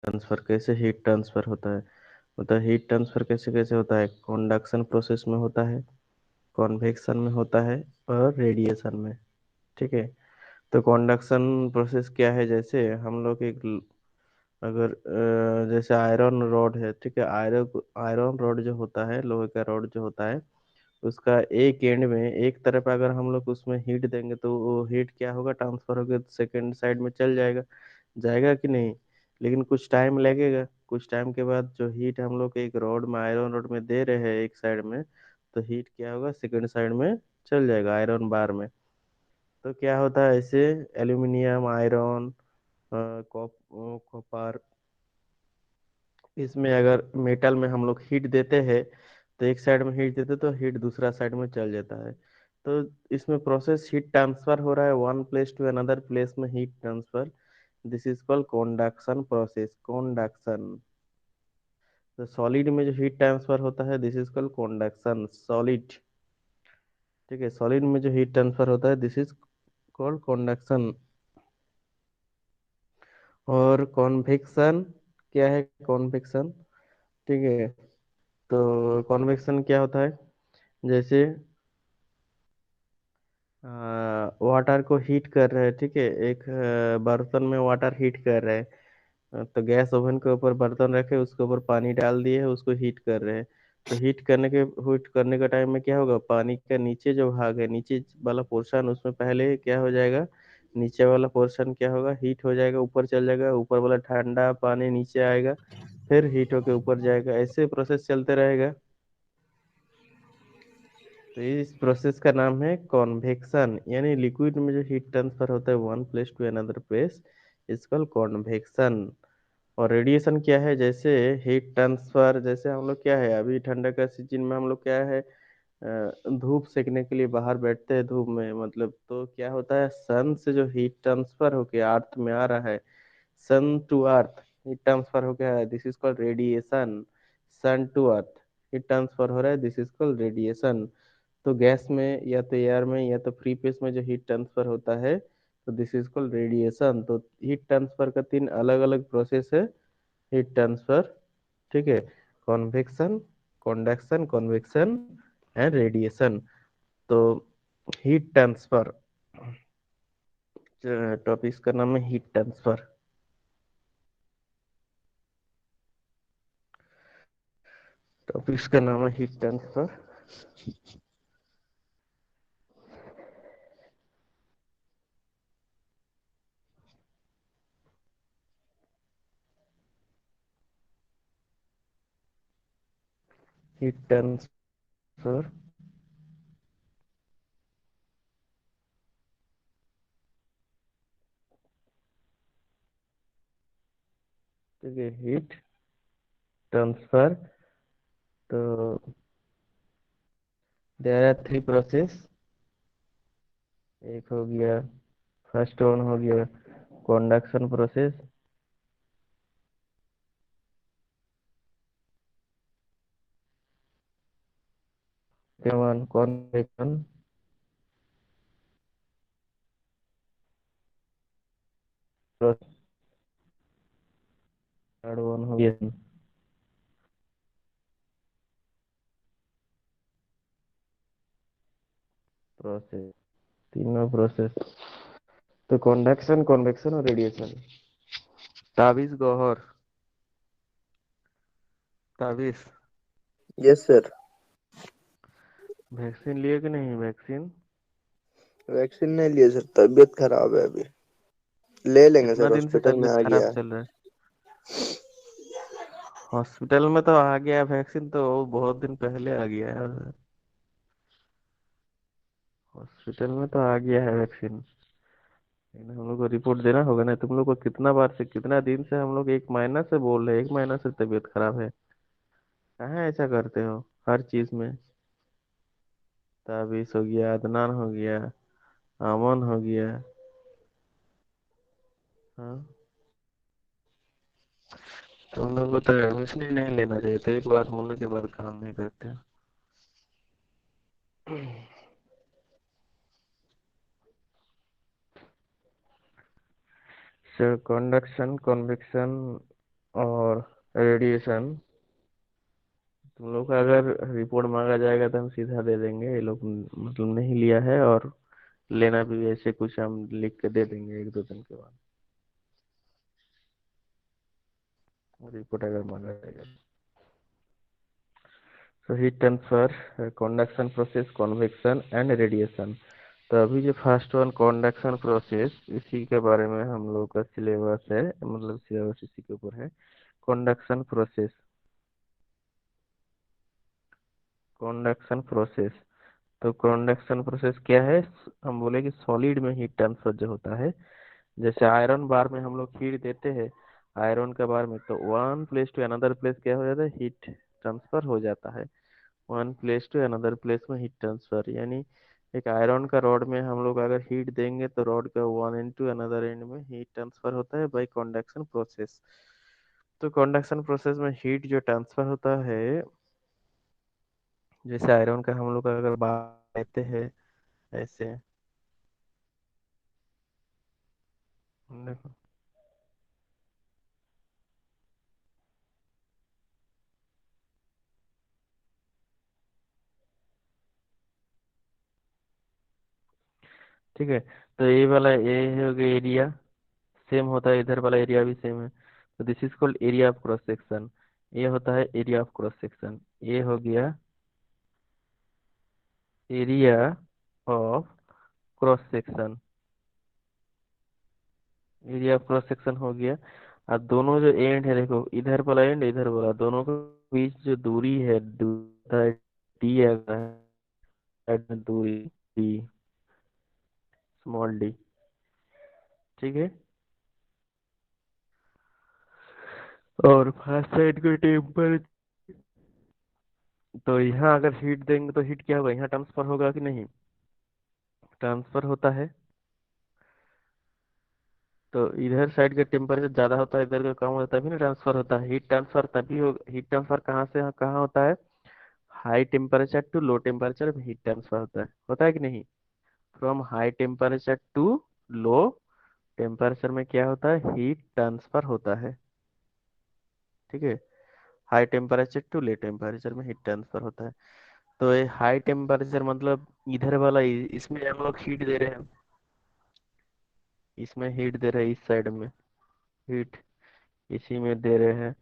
Transfer कैसे heat transfer होता है। मतलब हीट ट्रांसफर कैसे कैसे होता है, कंडक्शन प्रोसेस में होता है, कॉन्वेक्शन में होता है, और रेडिएशन में। ठीक है। तो कंडक्शन प्रोसेस क्या है, जैसे हम लोग अगर जैसे आयरन रॉड है, ठीक है, आयरन आयरन रॉड जो होता है, लोहे का रॉड जो होता है, उसका एक एंड में एक तरफ अगर हम लोग उसमें हीट देंगे तो वो हीट क्या होगा, ट्रांसफर होकर सेकेंड साइड में चल जाएगा, जाएगा कि नहीं। लेकिन कुछ टाइम लगेगा, कुछ टाइम के बाद जो हीट हम लोग एक रॉड में, आयरन रॉड में दे रहे हैं एक साइड में, तो हीट क्या होगा, सेकेंड साइड में चल जाएगा आयरन बार में। तो क्या होता है ऐसे, एल्यूमिनियम, आयरन, कॉपर, इसमें अगर मेटल में हम लोग हीट देते हैं, तो एक साइड में हीट देते तो हीट दूसरा साइड में चल जाता है। तो इसमें प्रोसेस हीट ट्रांसफर हो रहा है one place to another place में, heat transfer, this is called conduction process, conduction. तो सॉलिड में जो हीट ट्रांसफर होता है, this is called conduction, solid. ठीक है, सॉलिड में जो हीट ट्रांसफर होता है, दिस इज कॉल्ड कंडक्शन। और कॉन्वेक्शन क्या है, कॉन्वेक्शन, ठीक है। तो कॉन्वेक्शन क्या होता है, जैसे वाटर को हीट कर रहे हैं, ठीक है, एक बर्तन में वाटर हीट कर रहे हैं। तो गैस ओवन के ऊपर बर्तन रखे, उसके ऊपर पानी डाल दिए है, उसको हीट कर रहे हैं। तो हीट करने के टाइम में क्या होगा, पानी का नीचे जो भाग है, नीचे वाला पोर्शन, उसमें पहले क्या हो जाएगा, नीचे वाला पोर्शन क्या होगा, हीट हो जाएगा, ऊपर चल जाएगा, ऊपर वाला ठंडा पानी नीचे आएगा, फिर हीट होके ऊपर जाएगा, ऐसे प्रोसेस चलते रहेगा। तो इस प्रोसेस का नाम है कॉन्वेक्शन, यानी लिक्विड में जो हीट ट्रांसफर होता है one place to another place, is called convection. और रेडिएशन क्या है, जैसे हीट ट्रांसफर, जैसे हम लोग क्या है, अभी ठंडा का सीजन में हम लोग क्या है, धूप सेकने के लिए बाहर बैठते हैं धूप में, मतलब तो क्या होता है, सन से जो हीट ट्रांसफर होके अर्थ में आ रहा है, sun to earth heat transfer हो गया है, this is called radiation. Sun to earth heat transfer हो रहा है, दिस इज कॉल्ड रेडिएशन। तो गैस में या तो एयर में या तो फ्री स्पेस में जो हीट ट्रांसफर होता है, तो दिस इज कॉल्ड रेडिएशन। तो हीट ट्रांसफर का तीन अलग अलग प्रोसेस है, हीट ट्रांसफर, ठीक है, convection, conduction, convection, and radiation. तो हीट ट्रांसफर, टॉपिक का नाम है हीट ट्रांसफर। टॉपिक का नाम है हीट ट्रांसफर। हीट ट्रांसफर, ठीक है, हीट ट्रांसफर। तो देयर आर थ्री प्रोसेस, एक हो गया, फर्स्ट वन हो गया conduction process, second one convection, third one हो गया प्रोसेस, तीनों प्रोसेस। तो कंडक्शन, कन्वेक्शन और radiation. Tabij Gauhar, Tabij, yes sir. Vaccine लिए कि नहीं, वैक्सीन। वैक्सीन नहीं लिए सर, तबीयत खराब है अभी। ले लेंगे कितना सर, दिन से हॉस्पिटल में तबीयत आ खराब गया है। चल रहा है। हॉस्पिटल में तो आ गया वैक्सीन, तो वो बहुत दिन पहले आ गया है। हॉस्पिटल में तो आ गया है वैक्सीन, लेकिन हम लोग को रिपोर्ट देना होगा ना, तुम लोग को कितना बार से, कितना दिन से हम लोग, एक महीना से बोल रहे हैं, एक महीना से तबीयत खराब है। कहाँ ऐसा करते हो हर चीज में। ताबिश हो गया, अदनान हो गया, अमन हो गया। हाँ, तुम लोग को तो एडमिशन ही नहीं लेना चाहिए, तो एक बार होने के बाद काम नहीं करते। सर कंडक्शन, कन्वेक्शन, और रेडिएशन, तुम लोग का अगर रिपोर्ट मांगा जाएगा तो हम सीधा दे देंगे, ये लोग मतलब नहीं लिया है, और लेना भी ऐसे कुछ हम लिख के दे देंगे एक दो दिन के बाद, रिपोर्ट अगर मांगा जाएगा। तो heat transfer, conduction process, convection and radiation. तो अभी जो फर्स्ट वन कंडक्शन प्रोसेस, इसी के बारे में हम लोग का सिलेबस है, मतलब सिलेबस इसी के ऊपर है। Conduction process, conduction process. तो कंडक्शन प्रोसेस क्या है? हम बोले कि सॉलिड में हीट ट्रांसफर जो होता है, जैसे आयरन बार में हम लोग हीट देते हैं, आयरन के बार में, तो one place to another place क्या हो जाता है? हीट ट्रांसफर हो जाता है। One place to another place में हीट ट्रांसफर, यानी एक आयरन का रॉड में हम लोग अगर हीट देंगे तो रॉड का one end to another end में हीट ट्रांसफर होता है बाय कंडक्शन प्रोसेस। तो कंडक्शन प्रोसेस में हीट जो ट्रांसफर होता है, जैसे आयरन का हम लोग अगर बात लेते हैं ऐसे, देखो, ठीक है। तो ये वाला ए हो गया एरिया, सेम होता है, इधर वाला एरिया भी सेम है, तो this is called area of cross section. ये होता है एरिया ऑफ क्रॉस सेक्शन। ये हो गया area of cross section, area of cross section हो गया। और दोनों जो एंड है, देखो इधर वाला एंड इधर वाला, दोनों के बीच जो दूरी है, डी है, दूरी डी, स्मॉल डी, ठीक है। और फर्स्ट साइड के टेम्पर, तो यहाँ अगर हीट देंगे तो हीट क्या होगा? यहाँ ट्रांसफर होगा कि नहीं? ट्रांसफर होता है। तो इधर साइड का टेम्परेचर ज्यादा होता है, इधर का कम होता है, तभी ना ट्रांसफर होता है। हीट ट्रांसफर तभी हो, हीट ट्रांसफर कहाँ से कहाँ होता है? High temperature to low temperature में हीट ट्रांसफर होता है कि नहीं? From high temperature to low temperature में क्या होता है? हीट ट्रांसफर होता है, ठीक है। High temperature to low temperature में हीट ट्रांसफर होता है। तो ये हाई टेम्परेचर मतलब इधर वाला, इसमें हम लोग हीट दे रहे हैं, इसमें हीट दे रहे हैं, इस साइड में हीट इसी में दे रहे हैं।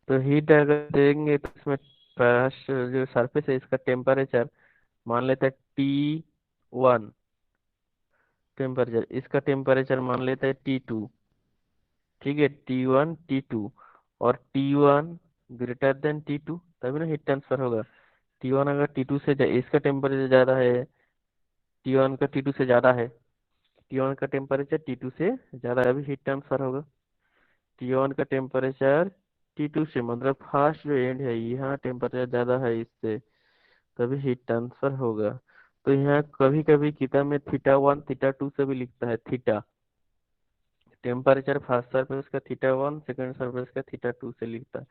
तो हीट अगर देंगे तो इसमें फर्स्ट जो सरफेस है इसका टेम्परेचर मान लेते हैं T1 टेम्परेचर, इसका टेम्परेचर मान लेते हैं T2, ठीक है। T1 T2, और T1 ग्रेटर देन T2, तभी ना हीट ट्रांसफर होगा। T1 अगर T2 से इसका टेम्परेचर ज़्यादा है, T1 का T2 से ज़्यादा है, T1 का टेम्परेचर T2 से ज़्यादा है, अभी हीट ट्रांसफर होगा। T1 का टेम्परेचर T2 से, मतलब फर्स्ट जो एंड है यहाँ टेम्परेचर ज़्यादा है इससे, तभी हीट ट्रांसफर होगा। तो यहाँ कभी कभी किताब में थीटा 1 थीटा 2 से भी लिखता है, थीटा टेम्परेचर फर्स्ट सरफेस का थीटा 1, सेकंड सरफेस का थीटा 2 से लिखता है।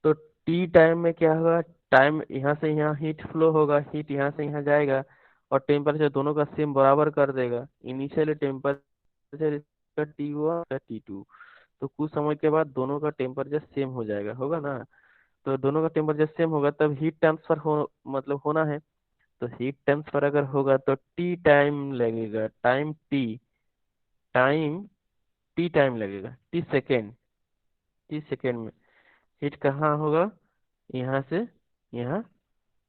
तो टी टाइम में क्या होगा? टाइम यहाँ से यहाँ हीट फ्लो होगा, हीट यहाँ से यहाँ जाएगा, और टेम्परेचर दोनों का सेम बराबर कर देगा। इनिशियल टेम्परेचर इसका T1 का T2, तो कुछ समय के बाद दोनों का टेम्परेचर सेम हो जाएगा, होगा ना? तो दोनों का टेम्परेचर सेम होगा तब हीट ट्रांसफर हो, मतलब होना है। तो हीट ट्रांसफर अगर होगा तो टी टाइम लगेगा, टाइम टी टाइम लगेगा, टी सेकेंड में हीट कहाँ होगा? यहाँ से यहाँ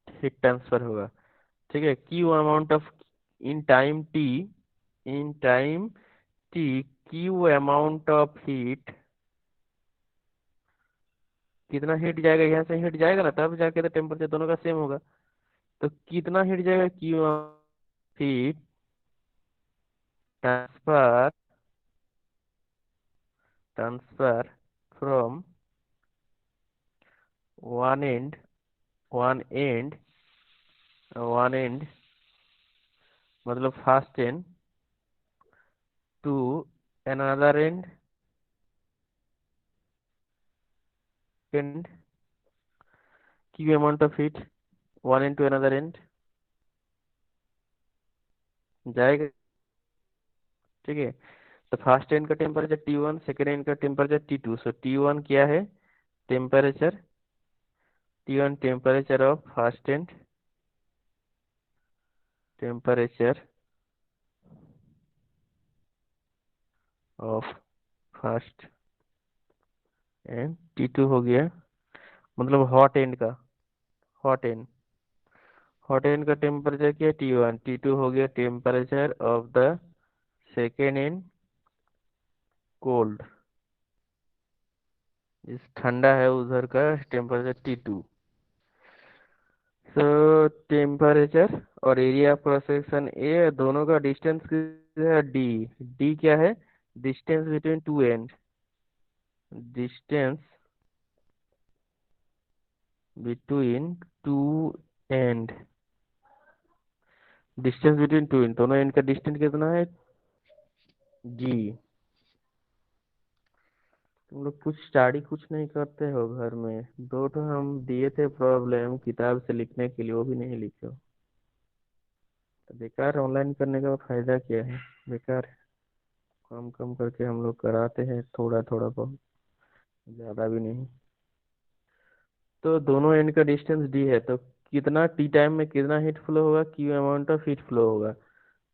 हीट ट्रांसफर होगा, ठीक है। Q amount of, in time T, in time T, Q amount of heat, कितना हीट जाएगा? यहाँ से हीट जाएगा ना, तब जाके तो टेम्परेचर दोनों का सेम होगा। तो कितना हीट जाएगा? Q heat transfer, transfer from one end, one end, one end मतलब first end, to another end, end, q amount of heat, one end to another end जाएगा, ठीक है। तो फर्स्ट एंड का टेम्परेचर T1, सेकेंड एंड का temperature T2। So T1 क्या है? Temperature, T1 temperature of first and, temperature of first and T2 हो गया, मतलब हॉट एंड का, हॉट एंड, हॉट एंड का टेम्परेचर क्या है? T1। T2 हो गया temperature of the second and cold, इस ठंडा है उधर का टेम्परेचर T2। तो टेम्परेचर और एरिया ऑफ क्रॉस सेक्शन ए, दोनों का डिस्टेंस है डी। डी क्या है? Distance between two and, distance between two and, distance between two and, दोनों एंड का डिस्टेंस कितना है? जी। तुम लोग कुछ स्टडी कुछ नहीं करते हो घर में, दो तो हम दिए थे प्रॉब्लम किताब से लिखने के लिए, वो भी नहीं लिखे हो। तो बेकार, ऑनलाइन करने का फायदा क्या है? बेकार है। कम कम करके हम लोग कराते हैं, थोड़ा थोड़ा बहुत, ज्यादा भी नहीं। तो दोनों एंड का डिस्टेंस डी है, तो कितना टी टाइम में कितना हीट फ्लो होगा? Q amount of heat flow होगा।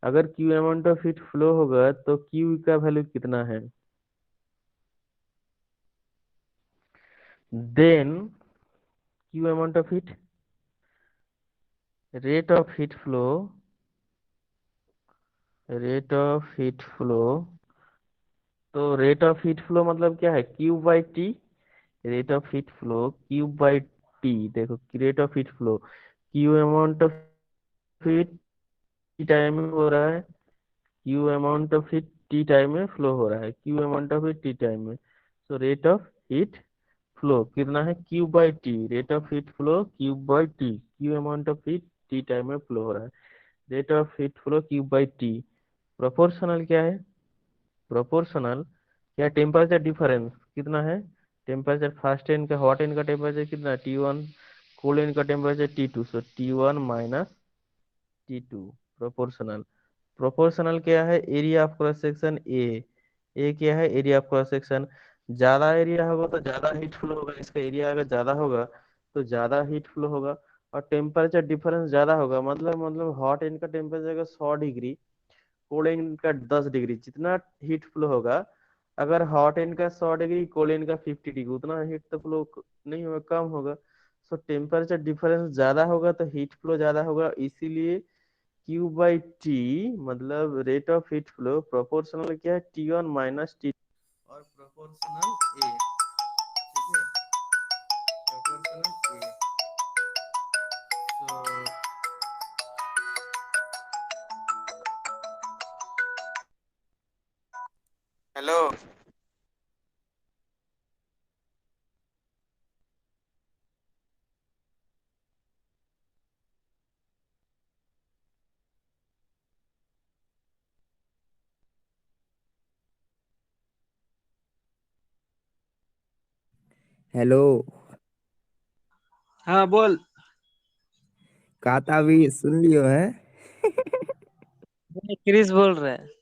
अगर Q amount of heat flow होगा तो क्यू का वैल्यू कितना है? Then Q amount of heat, rate of heat flow, rate of heat flow, तो रेट ऑफ हीट फ्लो मतलब क्या है? Q by T. Rate of heat flow Q by T. देखो, rate of heat flow, Q amount of heat T time में हो रहा है, Q amount of heat T time में फ्लो हो रहा है, Q amount of heat T time में। So rate of heat flow कितना है? Q by T, rate of heat flow Q by T, Q amount of heat T time में flow हो रहा है, rate of heat flow Q by T. Proportional क्या है? Proportional क्या? Temperature difference कितना है? टेम्परेचर फास्ट एंड का, हॉट एंड का टेम्परेचर कितना? T1, कोल्ड एंड का temperature T2। So T1 minus T2, proportional. Proportional क्या है? Area of cross section A. A क्या है? Area of cross section. ज्यादा एरिया होगा तो ज्यादा हीट फ्लो होगा, इसका एरिया अगर ज्यादा होगा तो ज्यादा हीट फ्लो होगा। और टेम्परेचर डिफरेंस ज्यादा होगा, मतलब हॉट एंड का टेम्परेचर अगर 100 डिग्री, कोल्ड एंड का 10 डिग्री, जितना हीट फ्लो होगा, अगर हॉट एंड का 100 डिग्री, कोल्ड एंड का 50 डिग्री, उतना हीट तो फ्लो नहीं होगा, कम होगा। सो टेम्परेचर डिफरेंस ज्यादा होगा तो हीट फ्लो ज्यादा होगा, इसीलिए क्यू बाई टी, मतलब rate of heat flow proportional क्या है? T1 माइनस टी, और प्रोपोर्शनल ए, ठीक है, प्रोपोर्शनल ए। तो हेलो। हेलो। हाँ बोल। कहता भी सुन लियो है। ये क्रिस बोल रहे हैं।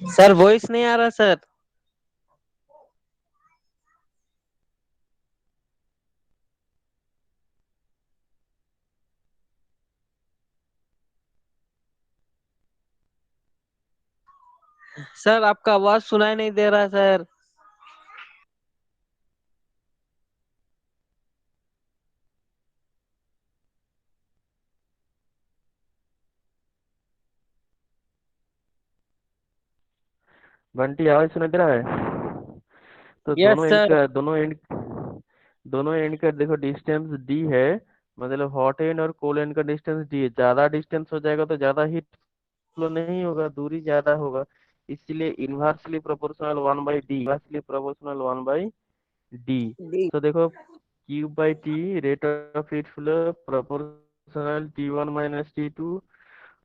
सर वॉइस नहीं आ रहा सर। सर आपका आवाज सुनाई नहीं दे रहा सर। बंटी, आवाज सुनाई दे रहा है? तो यस सर। दोनों एंड का देखो डिस्टेंस डी है। मतलब हॉट एंड और कोल्ड एंड का डिस्टेंस डी है, ज्यादा डिस्टेंस हो जाएगा तो ज्यादा हीट फ्लो नहीं होगा, दूरी ज्यादा होगा, इसलिए inversely proportional 1/d, inversely proportional 1/d। D. तो देखो Q/T rate of heat flow proportional T1 - T2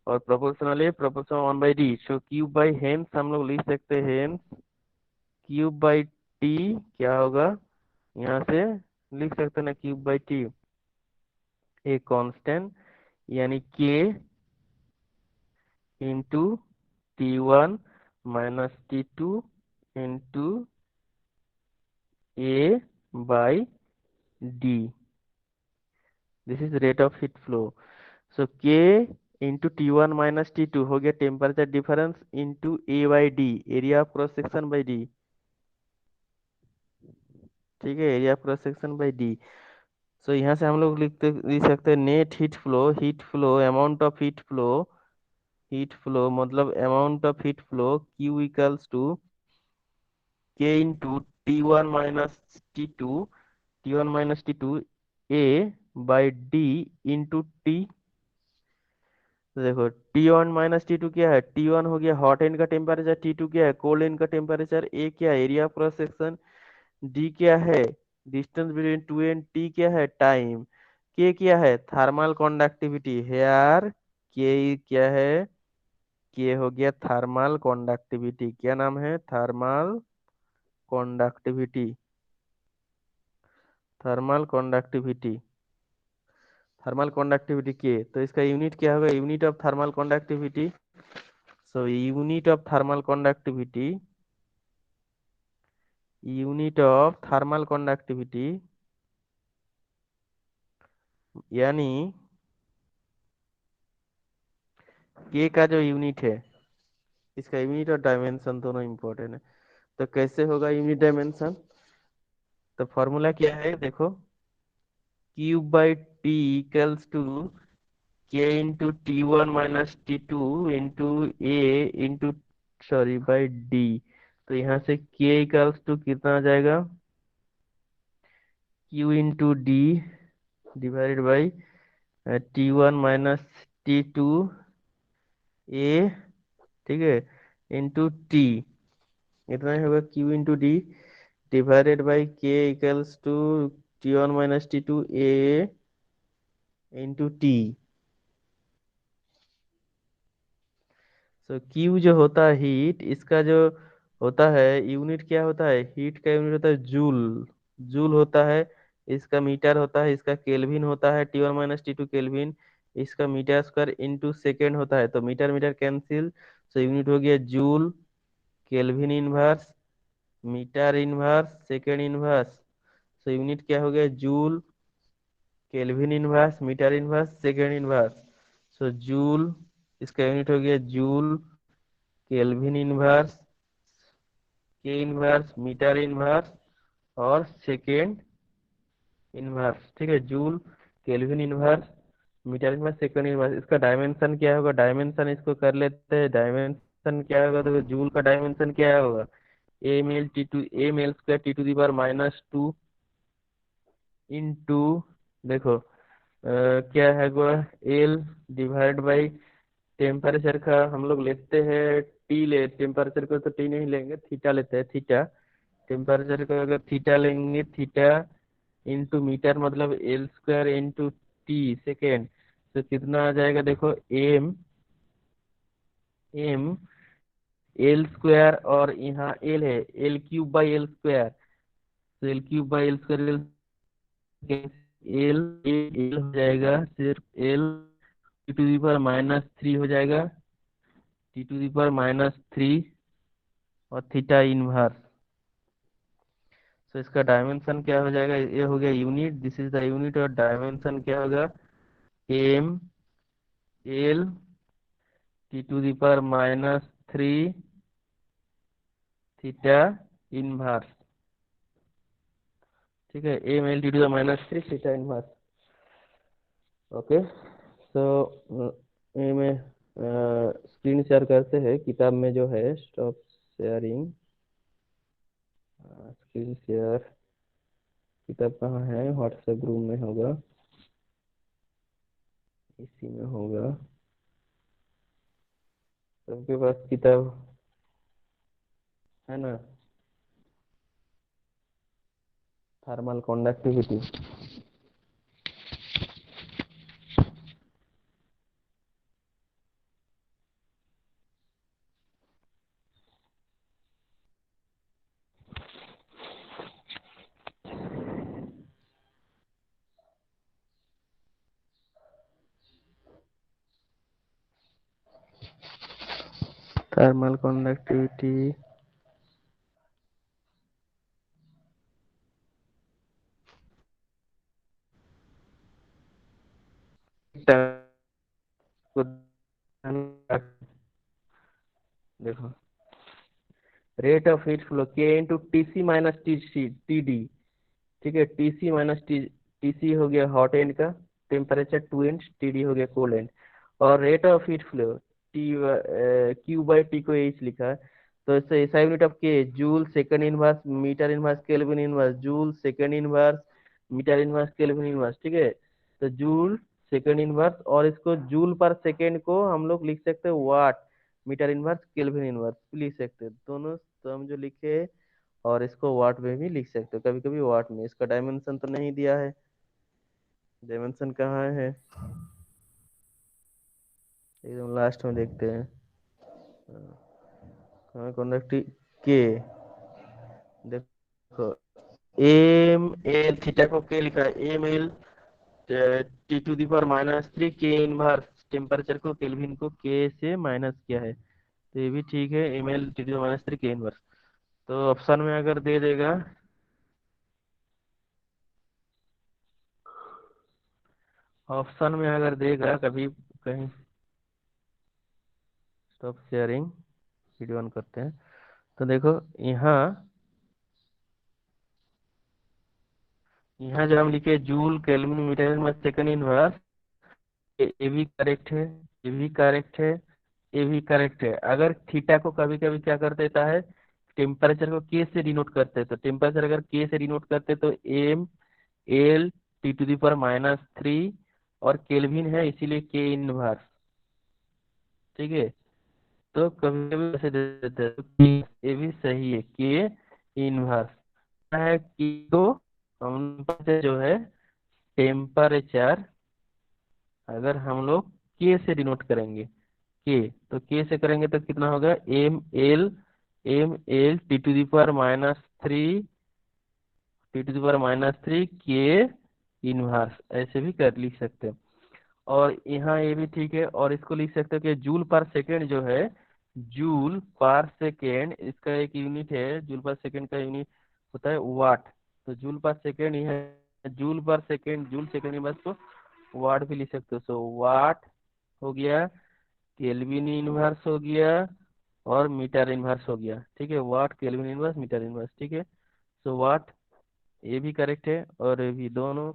और प्रोपोर्शनल 1/d। सो Q हेंस हम लोग लिख सकते हैं, हेंस Q/T क्या होगा, यहाँ से लिख सकते हैं ना, Q/T ए कांस्टेंट, यानी K into T1 - T2 into A/D। This is rate of heat flow. So K into T1 - T2 हो गया temperature difference, into A/D area of cross section by D. ठीक है, area of cross section by D. सो यहाँ से हम लोग लिख सकते हैं net heat flow, heat flow amount of heat flow, heat flow मतलब amount of heat flow Q equals to K into T1 - T2 A/D into T. तो देखो T1 - T2 क्या है, T1 हो गया हॉट एंड का टेम्परेचर, T2 क्या है कोल्ड एंड का टेम्परेचर, ए क्या है area of cross section, D क्या है distance between two and T क्या है टाइम, के क्या है थर्मल कंडक्टिविटी हेयर, के क्या है, के हो गया थर्मल कंडक्टिविटी, क्या नाम है thermal conductivity, thermal conductivity, thermal conductivity के। तो इसका यूनिट क्या होगा, unit of thermal conductivity. So unit of thermal conductivity, unit of thermal conductivity यानी के का जो यूनिट है, इसका यूनिट और डायमेंशन दोनों इंपॉर्टेंट है। तो कैसे होगा यूनिट डायमेंशन, तो फॉर्मूला क्या है देखो, Q/T equals to K into T1 - T2 into A into sorry by D. तो यहाँ से K इक्वल्स टू कितना आ जाएगा, Q into D divided by T1 - T2 A, ठीक है, इंटू टी, इतना ही होगा Q into D divided by K equals to T1 - T2 A into T. तो Q जो होता है हीट, इसका जो होता है यूनिट क्या होता है, हीट का यूनिट होता है जूल, जूल होता है, इसका मीटर होता है, इसका केल्विन होता है, T1 - T2 केल्विन, इसका मीटर स्क्वायर इंटू सेकेंड होता है, तो मीटर मीटर कैंसिल। तो यूनिट हो गया joule, kelvin inverse, metre inverse, second inverse. तो यूनिट क्या हो गया joule, kelvin inverse, metre inverse, second inverse. So joule, इसका यूनिट हो गया joule, kelvin inverse, K inverse, metre inverse और सेकेंड इनवर्स। ठीक है, joule, kelvin inverse, metre inverse, second inverse. इसका डायमेंशन क्या होगा, डायमेंशन इसको कर लेते हैं, डायमेंशन क्या होगा, तो जूल का डायमेंशन क्या होगा, A/T2 इंटू, देखो क्या है वो, एल डिवाइड बाई टेम्परेचर का हम लोग लेते हैं टी, ले टेम्परेचर को तो टी नहीं लेंगे, थीटा लेते हैं, थीटा टेम्परेचर को अगर थीटा लेंगे, थीटा इंटू मीटर मतलब L square into T second. तो कितना आ जाएगा देखो, एम, एम एल स्क्वायर और यहाँ एल है, L³/L², तो L³/L², एल एल हो जाएगा सिर्फ एल, T⁻³ हो जाएगा, T⁻³ और थीटा इनवर्स। तो इसका डायमेंशन क्या हो जाएगा, ये हो गया unit, this is the unit, और डायमेंशन क्या होगा, M L T⁻³ theta inverse. ठीक है, M L T⁻³ theta inverse. Okay, so ये में स्क्रीन शेयर करते हैं, किताब में जो है स्टॉप शेयरिंग, स्क्रीन शेयर, किताब कहाँ है, व्हाट्सएप ग्रुप में होगा। इसी में होगा। सबके पास किताब है ना? Thermal conductivity. थर्मल कंडक्टिविटी देखो, rate of heat flow K into T C minus T D. ठीक है, T C minus T C हो गया हॉट एंड का टेम्परेचर 2 इंच, टी डी हो गया कोल्ड एंड। और rate of heat flow T Q by T को H लिखा है। तो इससे SI unit of K joule second inverse metre inverse kelvin inverse, joule second inverse metre inverse kelvin inverse. ठीक है, तो जूल सेकंड इनवर्स, और इसको जूल पर सेकंड को हम लोग लिख सकते हैं watt metre inverse kelvin inverse लिख सकते हैं, दोनों टर्म जो लिखे। और इसको वाट में भी लिख सकते हो, कभी कभी वाट में। इसका डायमेंशन तो नहीं दिया है, डायमेंशन कहाँ है? एकदम लास्ट में देखते हैं। कंडक्टिव के, देखो एम एल थीटा को के लिखा है, M L T to the power -3 के इनवर्स, टेम्परेचर को केल्विन को के से माइनस किया है, तो ये भी ठीक है, M L T to the power -3 के इनवर्स। तो ऑप्शन में अगर दे देगा, ऑप्शन में अगर देगा कभी कहीं, स्टॉप शेयरिंग, वीडियो ऑन करते हैं। तो देखो यहाँ, यहाँ जो हम लिखे जूल केल्विन मीटर में सेकंड इनवर्स, ये भी करेक्ट है, ये भी करेक्ट है, ये भी करेक्ट है। अगर थीटा को कभी कभी क्या कर देता है, टेम्परेचर को के से डिनोट करते हैं, तो टेम्परेचर अगर के से डिनोट करते हैं तो M L T to the power -3, और केल्विन है इसीलिए के इनवर्स। ठीक है, तो कभी कभी ऐसे दे देते हैं, तो ये भी सही है, के इनवर्स है की को हम जो है टेम्परेचर, अगर हम लोग के से डिनोट करेंगे, के तो के से करेंगे तो कितना होगा, M L T to the power -3, T to the power -3 के इनवर्स, ऐसे भी कर लिख सकते हैं। और यहाँ ये भी ठीक है, और इसको लिख सकते हो कि जूल पर सेकेंड जो है, जूल पर सेकेंड इसका एक यूनिट है, जूल पर सेकेंड का यूनिट होता है वाट। तो जूल पर सेकेंड ही है, जूल पर सेकेंड, जूल सेकेंड इनवर्स को वाट भी लिख सकते हो। सो वाट हो गया, केल्विन इनवर्स हो गया, और मीटर इनवर्स हो गया। ठीक है, वाट केल्विन इनवर्स मीटर इनवर्स। ठीक है, सो वाट ये भी करेक्ट है, और ये भी दोनों।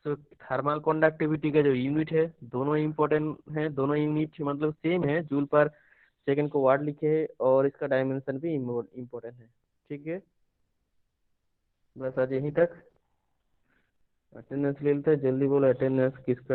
तो थर्मल कंडक्टिविटी का जो यूनिट है, दोनों इम्पोर्टेंट है, दोनों यूनिट मतलब सेम है, जूल पर सेकंड को वाट लिखे है, और इसका डायमेंशन भी इम्पोर्टेंट है। ठीक है, बस आज यहीं तक। अटेंडेंस ले लेते हैं, जल्दी बोलो अटेंडेंस किसका